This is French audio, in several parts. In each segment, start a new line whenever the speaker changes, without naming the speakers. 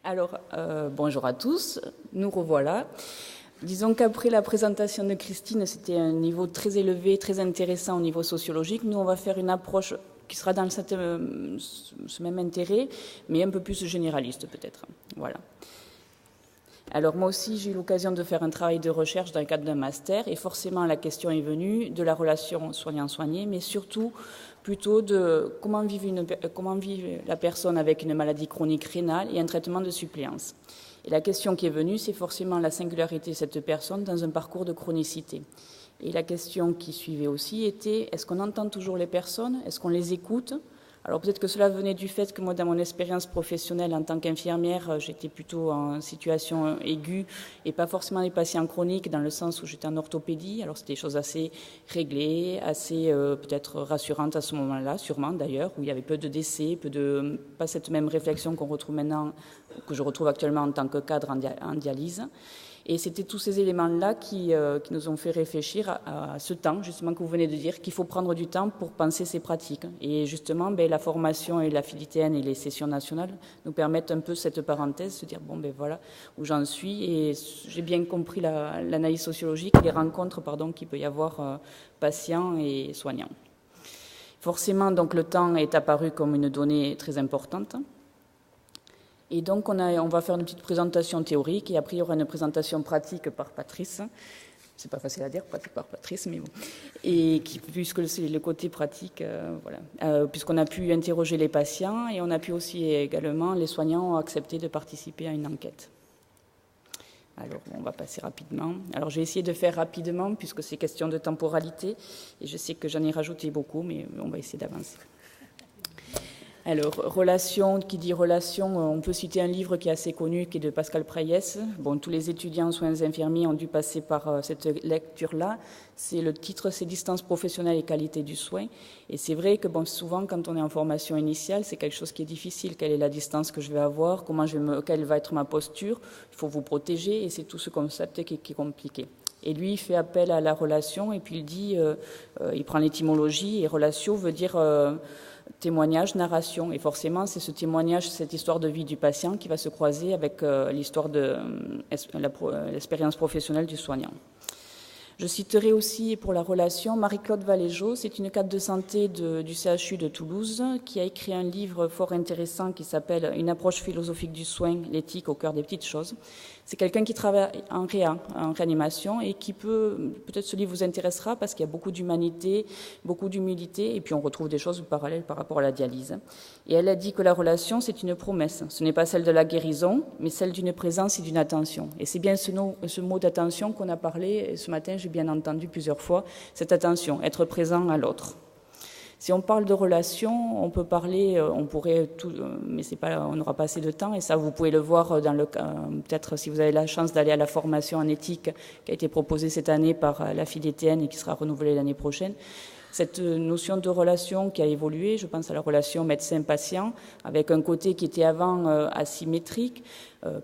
Alors, bonjour à tous, nous revoilà. Disons qu'après la présentation de Christine, c'était un niveau très élevé, très intéressant au niveau sociologique. Nous, on va faire une approche qui sera dans ce même intérêt, mais un peu plus généraliste peut-être. Voilà. Alors moi aussi, j'ai eu l'occasion de faire un travail de recherche dans le cadre d'un master, et forcément la question est venue de la relation soignant-soigné, mais surtout plutôt de comment vit la personne avec une maladie chronique rénale et un traitement de suppléance. Et la question qui est venue, c'est forcément la singularité de cette personne dans un parcours de chronicité. Et la question qui suivait aussi était, est-ce qu'on entend toujours les personnes? Est-ce qu'on les écoute? Alors peut-être que cela venait du fait que moi, dans mon expérience professionnelle en tant qu'infirmière, j'étais plutôt en situation aiguë et pas forcément des patients chroniques dans le sens où j'étais en orthopédie. Alors c'était des choses assez réglées, assez peut-être rassurantes à ce moment-là, sûrement d'ailleurs, où il y avait peu de décès, pas cette même réflexion qu'on retrouve maintenant, que je retrouve actuellement en tant que cadre en dialyse. Et c'était tous ces éléments-là qui nous ont fait réfléchir à ce temps, justement, que vous venez de dire, qu'il faut prendre du temps pour penser ces pratiques. Et justement, la formation et la FIDITN et les sessions nationales nous permettent un peu cette parenthèse, se dire, voilà où j'en suis. Et j'ai bien compris l'analyse sociologique, les rencontres qu'il peut y avoir patients et soignants. Forcément, donc, le temps est apparu comme une donnée très importante. Et donc, on va faire une petite présentation théorique et après, il y aura une présentation pratique par Patrice. C'est pas facile à dire, pratique par Patrice, mais bon. Et puisque c'est le côté pratique, puisqu'on a pu interroger les patients et on a pu aussi également, les soignants ont accepté de participer à une enquête. Alors, on va passer rapidement. Alors, j'ai essayé de faire rapidement puisque c'est question de temporalité et je sais que j'en ai rajouté beaucoup, mais on va essayer d'avancer. Alors, relation, qui dit relation, on peut citer un livre qui est assez connu, qui est de Pascal Prayès. Bon, tous les étudiants en soins infirmiers ont dû passer par cette lecture-là. Le titre, c'est Distance professionnelle et qualité du soin. Et c'est vrai que souvent, quand on est en formation initiale, c'est quelque chose qui est difficile. Quelle est la distance que je vais avoir? Quelle va être ma posture? Il faut vous protéger et c'est tout ce concept qui est compliqué. Et lui, il fait appel à la relation et puis il dit, il prend l'étymologie et relation veut dire témoignage, narration. Et forcément, c'est ce témoignage, cette histoire de vie du patient qui va se croiser avec l'histoire de l'expérience professionnelle du soignant. Je citerai aussi pour la relation Marie-Claude Valéjo, c'est une cadre de santé du CHU de Toulouse qui a écrit un livre fort intéressant qui s'appelle « Une approche philosophique du soin, l'éthique au cœur des petites choses ». C'est quelqu'un qui travaille en réanimation et qui peut-être ce livre vous intéressera parce qu'il y a beaucoup d'humanité, beaucoup d'humilité et puis on retrouve des choses parallèles par rapport à la dialyse. Et elle a dit que la relation, c'est une promesse. Ce n'est pas celle de la guérison, mais celle d'une présence et d'une attention. Et c'est bien ce mot d'attention qu'on a parlé et ce matin, j'ai bien entendu plusieurs fois, cette attention, être présent à l'autre. Si on parle de relation, on peut parler, on pourrait tout, mais on n'aura pas assez de temps. Et ça, vous pouvez le voir peut-être si vous avez la chance d'aller à la formation en éthique qui a été proposée cette année par la FIDITN et qui sera renouvelée l'année prochaine. Cette notion de relation qui a évolué, je pense à la relation médecin-patient, avec un côté qui était avant asymétrique,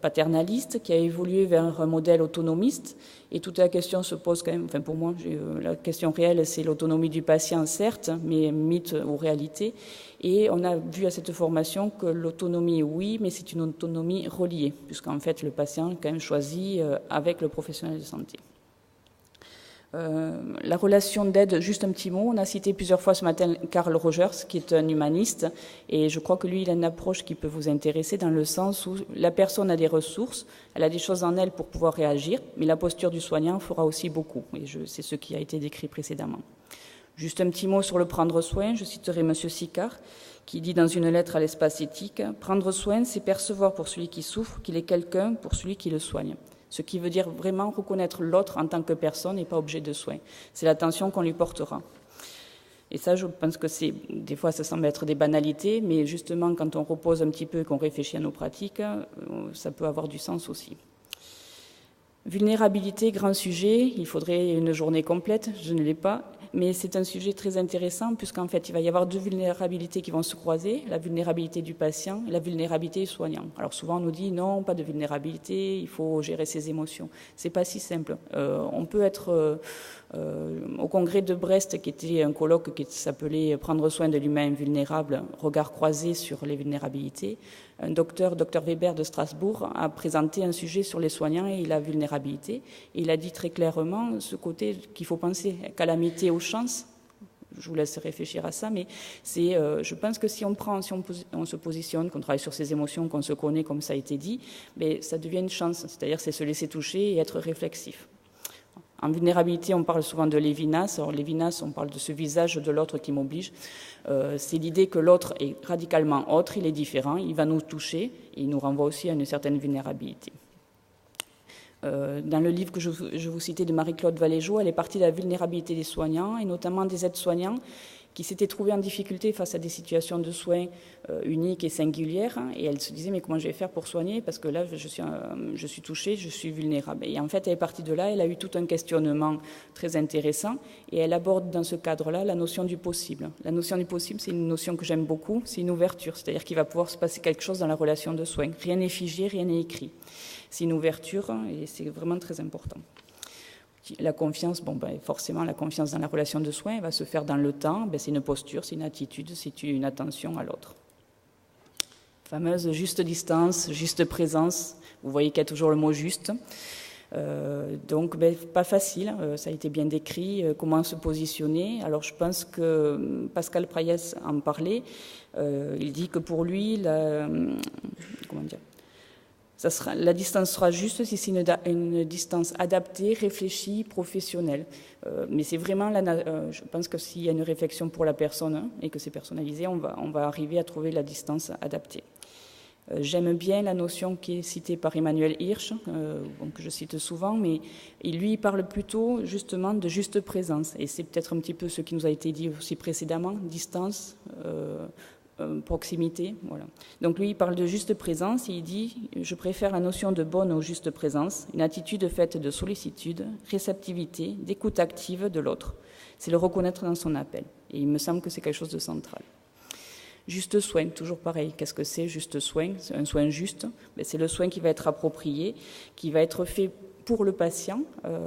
paternaliste, qui a évolué vers un modèle autonomiste. Et toute la question se pose quand même, enfin pour moi, la question réelle, c'est l'autonomie du patient, certes, mais mythe ou réalité. Et on a vu à cette formation que l'autonomie, oui, mais c'est une autonomie reliée, puisqu'en fait, le patient quand même choisit avec le professionnel de santé. La relation d'aide, juste un petit mot, on a cité plusieurs fois ce matin Carl Rogers, qui est un humaniste, et je crois que lui, il a une approche qui peut vous intéresser dans le sens où la personne a des ressources, elle a des choses en elle pour pouvoir réagir, mais la posture du soignant fera aussi beaucoup, et c'est ce qui a été décrit précédemment. Juste un petit mot sur le prendre soin, je citerai M. Sicard, qui dit dans une lettre à l'espace éthique « Prendre soin, c'est percevoir pour celui qui souffre qu'il est quelqu'un pour celui qui le soigne ». Ce qui veut dire vraiment reconnaître l'autre en tant que personne et pas objet de soin. C'est l'attention qu'on lui portera. Et ça, je pense que des fois, ça semble être des banalités, mais justement, quand on repose un petit peu et qu'on réfléchit à nos pratiques, ça peut avoir du sens aussi. Vulnérabilité, grand sujet, il faudrait une journée complète, je ne l'ai pas, mais c'est un sujet très intéressant puisqu'en fait il va y avoir deux vulnérabilités qui vont se croiser, la vulnérabilité du patient et la vulnérabilité du soignant. Alors souvent on nous dit non, pas de vulnérabilité, il faut gérer ses émotions. C'est pas si simple. On peut être Au congrès de Brest, qui était un colloque qui s'appelait « Prendre soin de l'humain vulnérable, regard croisé sur les vulnérabilités », un docteur Weber de Strasbourg, a présenté un sujet sur les soignants et la vulnérabilité. Et il a dit très clairement ce côté qu'il faut penser calamité aux chances. Je vous laisse réfléchir à ça, mais je pense que si on se positionne, qu'on travaille sur ses émotions, qu'on se connaît, comme ça a été dit, mais ça devient une chance. C'est-à-dire, c'est se laisser toucher et être réflexif. En vulnérabilité, on parle souvent de Lévinas. Alors, Lévinas, on parle de ce visage de l'autre qui m'oblige. C'est l'idée que l'autre est radicalement autre, il est différent, il va nous toucher et il nous renvoie aussi à une certaine vulnérabilité. Dans le livre que je vous citais de Marie-Claude Valéjo, elle est partie de la vulnérabilité des soignants et notamment des aides-soignants qui s'étaient trouvés en difficulté face à des situations de soins uniques et singulières. Et elle se disait, mais comment je vais faire pour soigner? Parce que là, je suis touchée, je suis vulnérable. Et en fait, elle est partie de là, elle a eu tout un questionnement très intéressant. Et elle aborde dans ce cadre-là la notion du possible. La notion du possible, c'est une notion que j'aime beaucoup, c'est une ouverture. C'est-à-dire qu'il va pouvoir se passer quelque chose dans la relation de soins. Rien n'est figé, rien n'est écrit. C'est une ouverture et c'est vraiment très important. La confiance, forcément, la confiance dans la relation de soins va se faire dans le temps. C'est une posture, c'est une attitude, c'est une attention à l'autre. Fameuse juste distance, juste présence. Vous voyez qu'il y a toujours le mot juste. Donc, pas facile. Ça a été bien décrit. Comment se positionner? Alors, je pense que Pascal Prayès en parlait. Il dit que pour lui, la distance sera juste si c'est une distance adaptée, réfléchie, professionnelle. Mais c'est vraiment, je pense que s'il y a une réflexion pour la personne et que c'est personnalisé, on va arriver à trouver la distance adaptée. J'aime bien la notion qui est citée par Emmanuel Hirsch, que je cite souvent, mais lui, il parle plutôt justement de juste présence. Et c'est peut-être un petit peu ce qui nous a été dit aussi précédemment, distance, proximité, voilà. Donc lui, il parle de juste présence et il dit « Je préfère la notion de bonne ou juste présence, une attitude faite de sollicitude, réceptivité, d'écoute active de l'autre. C'est le reconnaître dans son appel. » Et il me semble que c'est quelque chose de central. Juste soin, toujours pareil. Qu'est-ce que c'est, juste soin? C'est un soin juste. C'est le soin qui va être approprié, qui va être fait pour le patient.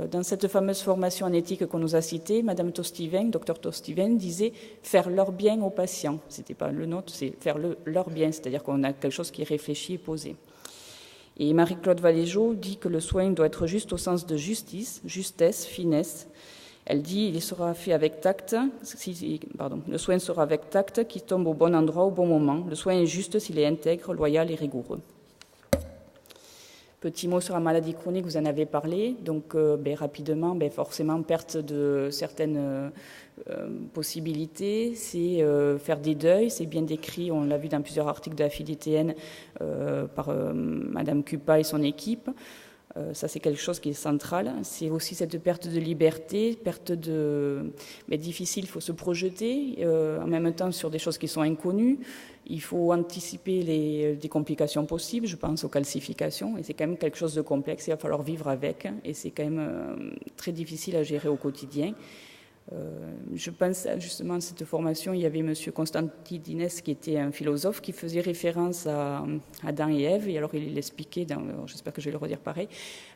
Dans cette fameuse formation en éthique qu'on nous a citée, Madame Tostiven, Dr Tostiven, disait faire leur bien aux patients. C'était pas le nôtre, c'est faire leur bien, c'est-à-dire qu'on a quelque chose qui est réfléchi et posé. Et Marie-Claude Valéjo dit que le soin doit être juste au sens de justice, justesse, finesse. Elle dit il sera fait avec tact. Le soin sera avec tact, qui tombe au bon endroit au bon moment. Le soin est juste s'il est intègre, loyal et rigoureux. Petit mot sur la maladie chronique, vous en avez parlé. Donc, rapidement, forcément, perte de certaines possibilités. C'est faire des deuils. C'est bien décrit, on l'a vu dans plusieurs articles de la FIDTN par Madame Cupa et son équipe. Ça, c'est quelque chose qui est central. C'est aussi cette perte de liberté, difficile, il faut se projeter en même temps sur des choses qui sont inconnues. Il faut anticiper des complications possibles, je pense aux calcifications, et c'est quand même quelque chose de complexe, il va falloir vivre avec, et c'est quand même très difficile à gérer au quotidien. Je pense justement à cette formation, il y avait M. Constantidines qui était un philosophe qui faisait référence à Adam et Ève, et alors il l'expliquait, j'espère que je vais le redire pareil,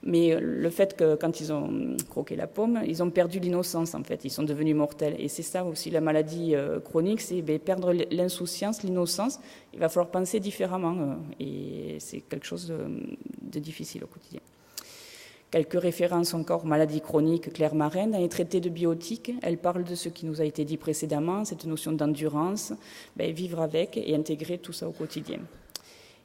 mais le fait que quand ils ont croqué la pomme, ils ont perdu l'innocence en fait, ils sont devenus mortels, et c'est ça aussi la maladie chronique, c'est perdre l'insouciance, l'innocence, il va falloir penser différemment, et c'est quelque chose de difficile au quotidien. Quelques références encore, maladie chronique, Claire Marin. Dans les traités de biotique, elle parle de ce qui nous a été dit précédemment, cette notion d'endurance, vivre avec et intégrer tout ça au quotidien.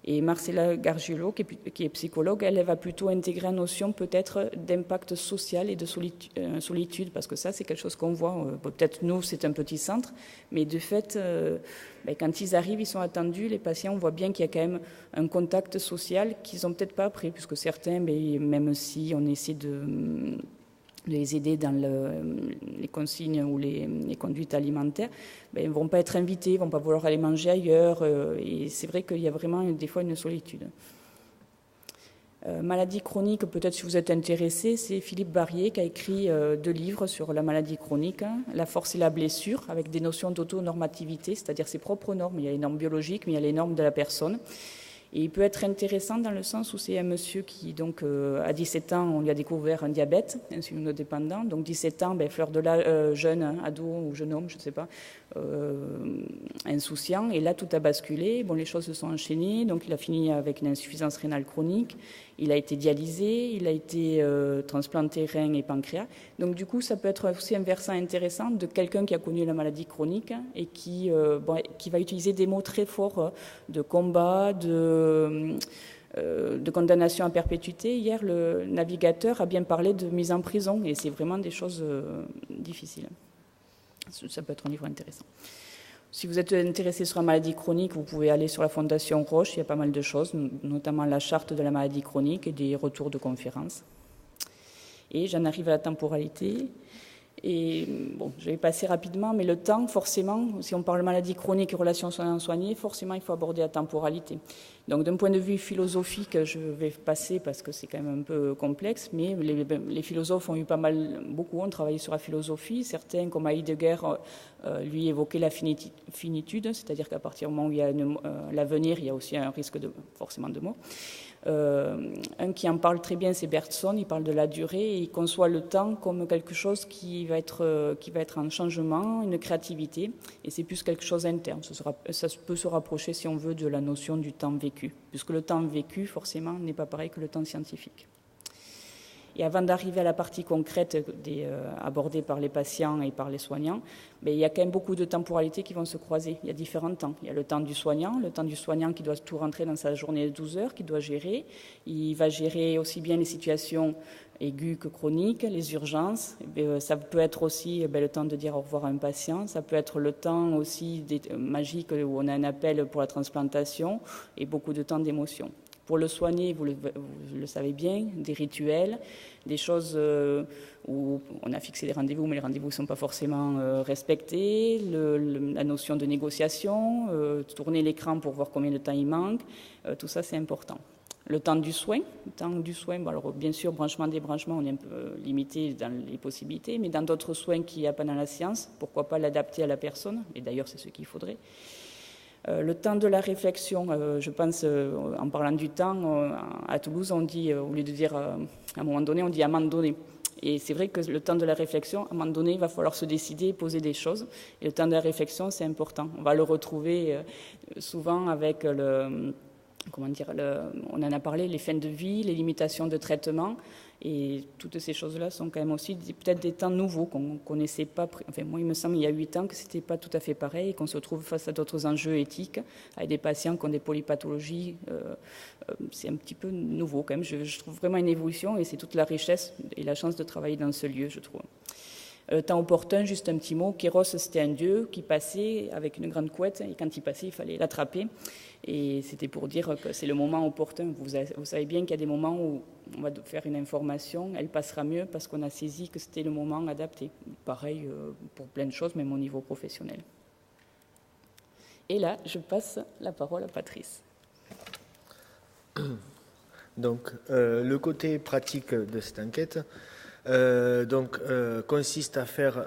Et Marcella Gargiulo, qui est psychologue, elle va plutôt intégrer la notion peut-être d'impact social et de solitude, parce que ça, c'est quelque chose qu'on voit. Peut-être nous, c'est un petit centre, mais de fait, quand ils arrivent, ils sont attendus, les patients, on voit bien qu'il y a quand même un contact social qu'ils n'ont peut-être pas appris, puisque certains, même si on essaie de les aider dans les consignes ou les conduites alimentaires, ils ne vont pas être invités, ils ne vont pas vouloir aller manger ailleurs. Et c'est vrai qu'il y a vraiment des fois une solitude. Maladie chronique, peut-être si vous êtes intéressé, c'est Philippe Barrier qui a écrit 2 livres sur la maladie chronique, La force et la blessure, avec des notions d'autonormativité, c'est-à-dire ses propres normes. Il y a les normes biologiques, mais il y a les normes de la personne. Et il peut être intéressant dans le sens où c'est un monsieur qui, donc, à 17 ans, on lui a découvert un diabète insulinodépendant. Donc 17 ans, fleur de l'âge, jeune, ado ou jeune homme, je ne sais pas, insouciant. Et là, tout a basculé. Bon, les choses se sont enchaînées. Donc il a fini avec une insuffisance rénale chronique. Il a été dialysé, il a été transplanté rein et pancréas. Donc du coup, ça peut être aussi un versant intéressant de quelqu'un qui a connu la maladie chronique et qui va utiliser des mots très forts de combat, de condamnation à perpétuité. Hier, le navigateur a bien parlé de mise en prison et c'est vraiment des choses difficiles. Ça peut être un livre intéressant. Si vous êtes intéressé sur la maladie chronique, vous pouvez aller sur la Fondation Roche, il y a pas mal de choses, notamment la charte de la maladie chronique et des retours de conférences. Et j'en arrive à la temporalité. Et bon, je vais passer rapidement, mais le temps, forcément, si on parle de maladie chronique et relations soignants-soignés, forcément, il faut aborder la temporalité. Donc, d'un point de vue philosophique, je vais passer parce que c'est quand même un peu complexe, mais les philosophes ont eu beaucoup ont travaillé sur la philosophie. Certains, comme Heidegger, lui évoquaient la finitude, c'est-à-dire qu'à partir du moment où il y a l'avenir, il y a aussi un risque forcément de mort. Un qui en parle très bien, c'est Bergson. Il parle de la durée et il conçoit le temps comme quelque chose qui va être en changement, une créativité, et c'est plus quelque chose d'interne. Ça peut se rapprocher, si on veut, de la notion du temps vécu, puisque le temps vécu, forcément, n'est pas pareil que le temps scientifique. Et avant d'arriver à la partie concrète abordée par les patients et par les soignants, il y a quand même beaucoup de temporalités qui vont se croiser. Il y a différents temps. Il y a le temps du soignant qui doit tout rentrer dans sa journée de 12 heures, qui doit gérer. Il va gérer aussi bien les situations aiguës que chroniques, les urgences. Ça peut être aussi le temps de dire au revoir à un patient. Ça peut être le temps aussi magique où on a un appel pour la transplantation et beaucoup de temps d'émotion. Pour le soigner, vous le savez bien, des rituels, des choses où on a fixé des rendez-vous, mais les rendez-vous ne sont pas forcément respectés, la notion de négociation, tourner l'écran pour voir combien de temps il manque, tout ça c'est important. Le temps du soin, alors bien sûr, branchement-débranchement, on est un peu limité dans les possibilités, mais dans d'autres soins qu'il n'y a pas dans la science, pourquoi pas l'adapter à la personne, et d'ailleurs c'est ce qu'il faudrait. Le temps de la réflexion, je pense, en parlant du temps, à Toulouse, on dit, au lieu de dire à un moment donné, on dit à un moment donné. Et c'est vrai que le temps de la réflexion, à un moment donné, il va falloir se décider, poser des choses. Et le temps de la réflexion, c'est important. On va le retrouver souvent avec on en a parlé, les fins de vie, les limitations de traitement. Et toutes ces choses-là sont quand même aussi peut-être des temps nouveaux qu'on ne connaissait pas. Enfin, moi, il me semble, il y a 8 ans, que ce n'était pas tout à fait pareil et qu'on se retrouve face à d'autres enjeux éthiques, avec des patients qui ont des polypathologies. C'est un petit peu nouveau quand même. Je trouve vraiment une évolution et c'est toute la richesse et la chance de travailler dans ce lieu, je trouve. Temps opportun, juste un petit mot. Kéros, c'était un dieu qui passait avec une grande couette et quand il passait, il fallait l'attraper. Et c'était pour dire que c'est le moment opportun. Vous savez bien qu'il y a des moments où on va faire une information, elle passera mieux parce qu'on a saisi que c'était le moment adapté. Pareil pour plein de choses, même au niveau professionnel. Et là, je passe la parole à Patrice.
Donc, le côté pratique de cette enquête consiste à faire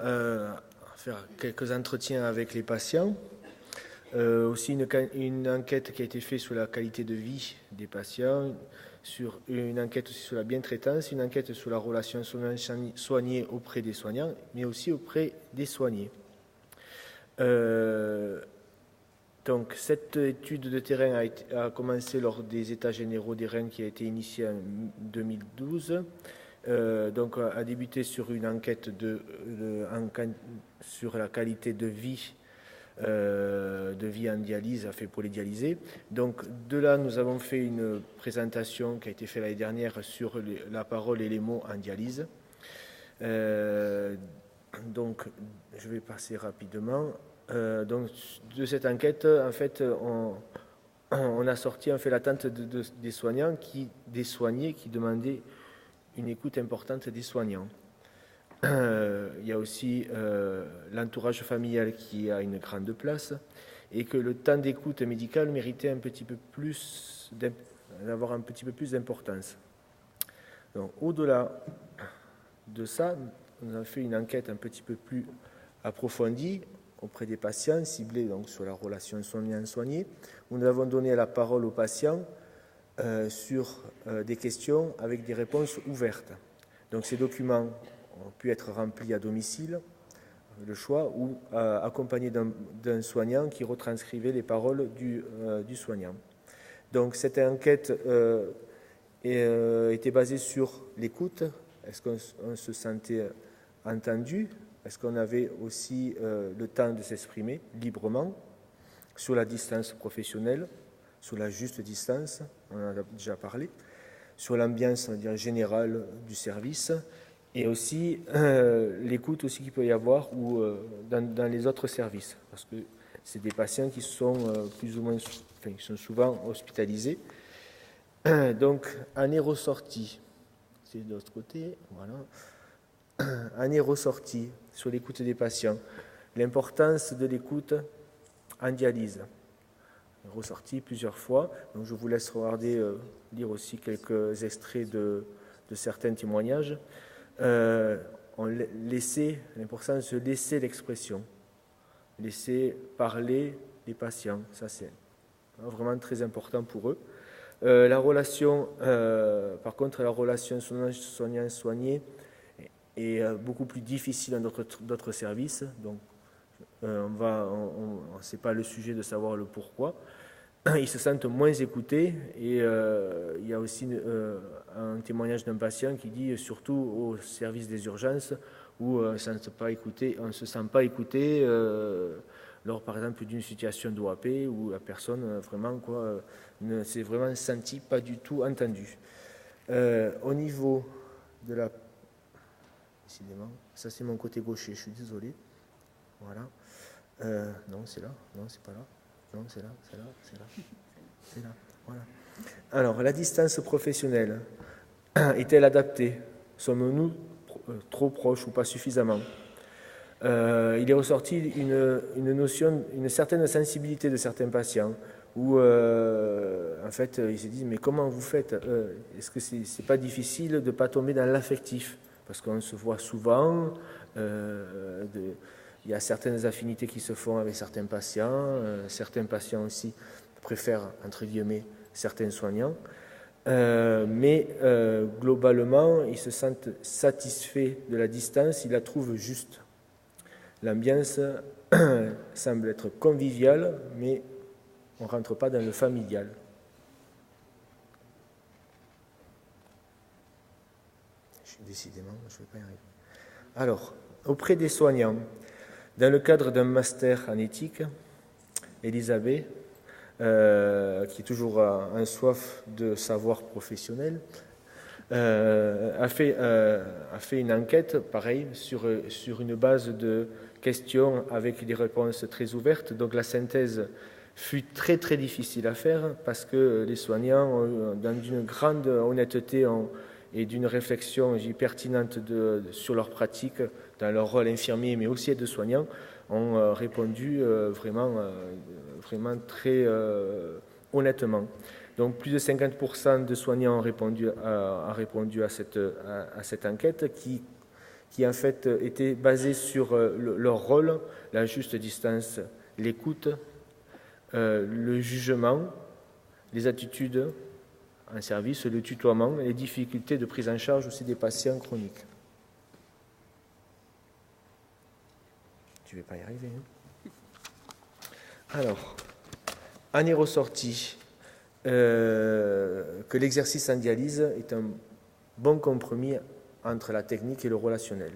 quelques entretiens avec les patients. Aussi une enquête qui a été faite sur la qualité de vie des patients, sur une enquête aussi sur la bientraitance, une enquête sur la relation soignée auprès des soignants, mais aussi auprès des soignés. Donc cette étude de terrain a commencé lors des États généraux des reins qui a été initiée en 2012. Donc a débuté sur une enquête sur la qualité de vie en dialyse, fait pour les dialysés. Donc de là, nous avons fait une présentation qui a été faite l'année dernière sur la parole et les mots en dialyse. Donc je vais passer rapidement. Donc de cette enquête, en fait, on a sorti l'attente des soignants, des soignés qui demandaient une écoute importante des soignants. Il y a aussi l'entourage familial qui a une grande place et que le temps d'écoute médicale méritait d'avoir un petit peu plus d'importance. Donc, au-delà de ça, on a fait une enquête un petit peu plus approfondie. auprès des patients, ciblé donc sur la relation soignant-soigné, où nous avons donné la parole aux patients sur des questions avec des réponses ouvertes. Donc ces documents ont pu être remplis à domicile, le choix, ou accompagnés d'un soignant qui retranscrivait les paroles du soignant. Donc cette enquête était basée sur l'écoute. Est-ce qu'on se sentait entendu? Est-ce qu'on avait aussi le temps de s'exprimer librement? Sur la distance professionnelle, sur la juste distance, on en a déjà parlé, sur l'ambiance, on va dire, générale du service, et aussi l'écoute aussi qu'il peut y avoir dans les autres services, parce que c'est des patients qui sont plus ou moins, enfin, qui sont souvent hospitalisés. Donc, année ressortie, c'est de l'autre côté, voilà. Année ressortie sur l'écoute des patients, l'importance de l'écoute en dialyse, ressorti plusieurs fois. Donc, je vous laisse regarder, lire aussi quelques extraits de certains témoignages. L'importance de laisser l'expression, laisser parler les patients, ça c'est vraiment très important pour eux. La relation, par contre, la relation soignant-soigné est beaucoup plus difficile dans d'autres services. Donc, c'est pas le sujet de savoir le pourquoi. Ils se sentent moins écoutés et il y a aussi un témoignage d'un patient qui dit, surtout au service des urgences, où on ne se sent pas écouté lors, par exemple, d'une situation d'OAP où la personne vraiment ne s'est vraiment sentie pas du tout entendue. Au niveau de la... Décidément, ça c'est mon côté gaucher, je suis désolé. Voilà. Non, c'est là. Non, c'est pas là. Non, c'est là, c'est là, c'est là. C'est là, voilà. Alors, la distance professionnelle est-elle adaptée? Sommes-nous trop proches ou pas suffisamment? Il est ressorti une certaine sensibilité de certains patients où, en fait, ils se disent, mais comment vous faites? Est-ce que c'est pas difficile de ne pas tomber dans l'affectif? Parce qu'on se voit souvent, il y a certaines affinités qui se font avec certains patients aussi préfèrent, entre guillemets, certains soignants. Mais globalement, ils se sentent satisfaits de la distance, ils la trouvent juste. L'ambiance semble être conviviale, mais on ne rentre pas dans le familial. Décidément, je ne vais pas y arriver. Alors, auprès des soignants, dans le cadre d'un master en éthique, Elisabeth, qui est toujours en soif de savoir professionnel, a fait une enquête, pareil, sur une base de questions avec des réponses très ouvertes. Donc la synthèse fut très très difficile à faire parce que les soignants, dans une grande honnêteté et d'une réflexion pertinente sur leur pratique, dans leur rôle infirmier mais aussi de soignants, ont répondu vraiment très honnêtement. Donc plus de 50% de soignants ont répondu à cette enquête qui en fait était basée sur leur rôle, la juste distance, l'écoute, le jugement, les attitudes en service, le tutoiement et les difficultés de prise en charge aussi des patients chroniques. Tu ne vais pas y arriver. Hein? Alors, en est ressorti que l'exercice en dialyse est un bon compromis entre la technique et le relationnel,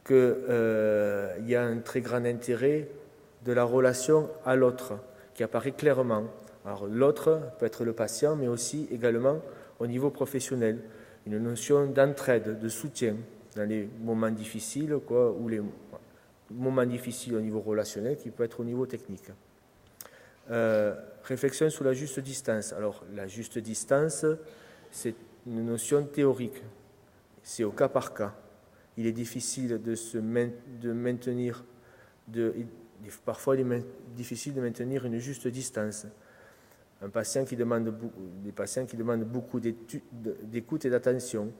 qu'il y a un très grand intérêt de la relation à l'autre qui apparaît clairement. Alors l'autre peut être le patient, mais aussi également au niveau professionnel, une notion d'entraide, de soutien dans les moments difficiles, ou les moments difficiles au niveau relationnel qui peut être au niveau technique. Réflexion sur la juste distance. Alors la juste distance, c'est une notion théorique, c'est au cas par cas. Il est difficile de maintenir, parfois il est difficile de maintenir une juste distance. Des patients qui demandent beaucoup d'écoute et d'attention.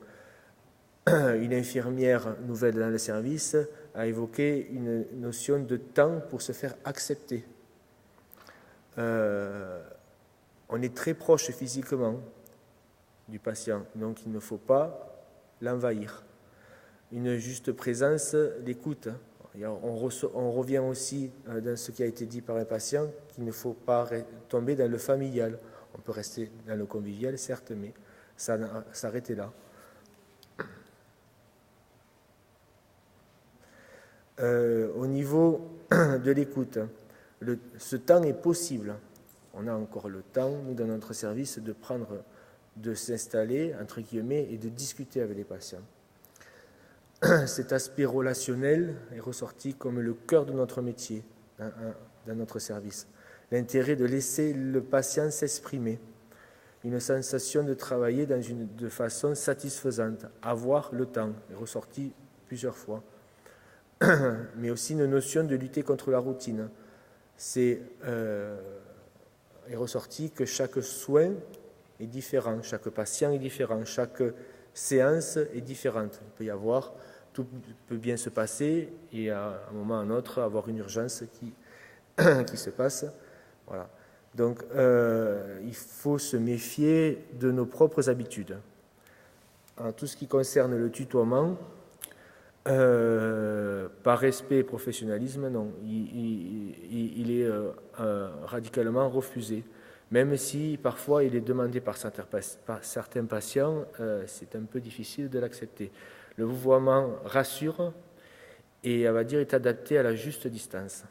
une infirmière nouvelle dans le service a évoqué une notion de temps pour se faire accepter. On est très proche physiquement du patient, donc il ne faut pas l'envahir. Une juste présence, l'écoute. On revient aussi dans ce qui a été dit par un patient, qu'il ne faut pas tomber dans le familial. On peut rester dans le convivial, certes, mais s'arrêter là. Au niveau de l'écoute, ce temps est possible. On a encore le temps, nous, dans notre service, de s'installer, entre guillemets, et de discuter avec les patients. Cet aspect relationnel est ressorti comme le cœur de notre métier dans notre service. L'intérêt de laisser le patient s'exprimer, une sensation de travailler de façon satisfaisante, avoir le temps, est ressorti plusieurs fois. Mais aussi une notion de lutter contre la routine. Est ressorti que chaque soin est différent, chaque patient est différent, chaque séance est différente. Il peut y avoir, tout peut bien se passer et à un moment ou à un autre avoir une urgence qui se passe. Voilà. Donc il faut se méfier de nos propres habitudes. En tout ce qui concerne le tutoiement, par respect et professionnalisme, non, il est radicalement refusé. Même si parfois il est demandé par certains patients, c'est un peu difficile de l'accepter. Le vouvoiement rassure et, on va dire, est adapté à la juste distance.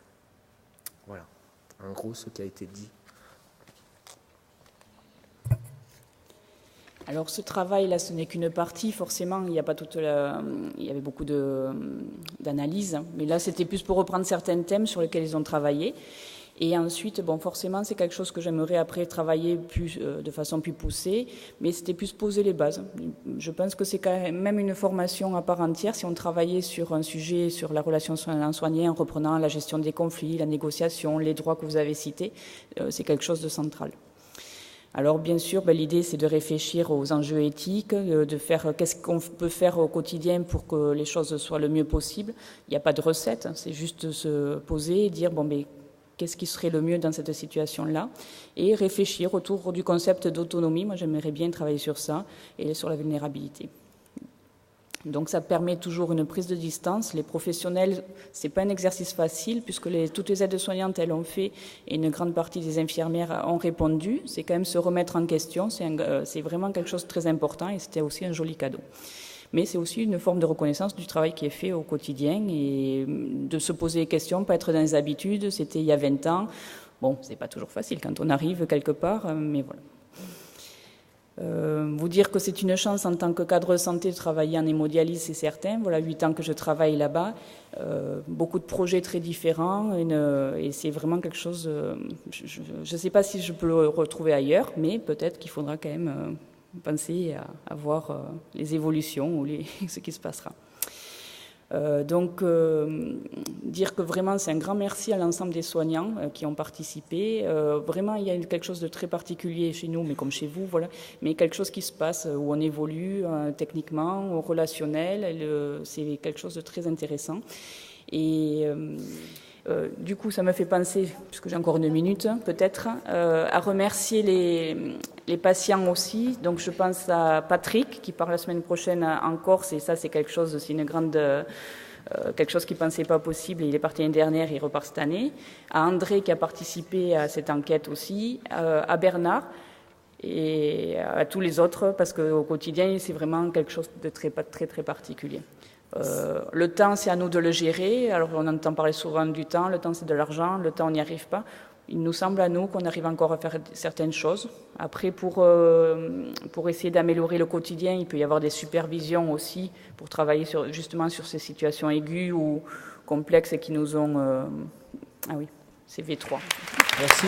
Voilà, en gros, ce qui a été dit.
Alors ce travail-là, ce n'est qu'une partie, forcément, il y avait beaucoup d'analyses, mais là c'était plus pour reprendre certains thèmes sur lesquels ils ont travaillé. Et ensuite, bon, forcément, c'est quelque chose que j'aimerais après travailler de façon plus poussée, mais c'était plus poser les bases. Je pense que c'est quand même une formation à part entière si on travaillait sur un sujet, sur la relation soignant-soigné, en reprenant la gestion des conflits, la négociation, les droits que vous avez cités, c'est quelque chose de central. Alors bien sûr, l'idée c'est de réfléchir aux enjeux éthiques, de faire qu'est-ce qu'on peut faire au quotidien pour que les choses soient le mieux possible. Il n'y a pas de recette, c'est juste se poser et dire qu'est-ce qui serait le mieux dans cette situation-là, et réfléchir autour du concept d'autonomie. Moi j'aimerais bien travailler sur ça et sur la vulnérabilité. Donc ça permet toujours une prise de distance. Les professionnels, c'est pas un exercice facile puisque toutes les aides-soignantes elles ont fait et une grande partie des infirmières ont répondu. C'est quand même se remettre en question. C'est vraiment quelque chose de très important et c'était aussi un joli cadeau. Mais c'est aussi une forme de reconnaissance du travail qui est fait au quotidien et de se poser des questions, pas être dans les habitudes. C'était il y a 20 ans. Bon, c'est pas toujours facile quand on arrive quelque part, mais voilà. Vous dire que c'est une chance en tant que cadre de santé de travailler en hémodialyse, c'est certain. Voilà 8 ans que je travaille là-bas, beaucoup de projets très différents et c'est vraiment quelque chose, je ne sais pas si je peux le retrouver ailleurs, mais peut-être qu'il faudra quand même penser à voir les évolutions ou ce qui se passera. Donc, dire que vraiment c'est un grand merci à l'ensemble des soignants qui ont participé. Vraiment, il y a quelque chose de très particulier chez nous, mais comme chez vous, voilà. Mais quelque chose qui se passe où on évolue techniquement, au relationnel. C'est quelque chose de très intéressant. Et du coup, ça me fait penser, puisque j'ai encore 2 minutes, peut-être, à remercier les patients aussi. Donc, je pense à Patrick, qui part la semaine prochaine en Corse, et ça, c'est quelque chose, c'est une grande... quelque chose qu'il ne pensait pas possible, il est parti l'année dernière, il repart cette année. À André, qui a participé à cette enquête aussi. À Bernard, et à tous les autres, parce qu'au quotidien, c'est vraiment quelque chose de très, très, très particulier. Le temps, c'est à nous de le gérer. Alors, on entend parler souvent du temps. Le temps, c'est de l'argent. Le temps, on n'y arrive pas. Il nous semble à nous qu'on arrive encore à faire certaines choses. Après, pour essayer d'améliorer le quotidien, il peut y avoir des supervisions aussi pour travailler justement sur ces situations aiguës ou complexes qui nous ont... Ah oui, c'est V3.
Merci.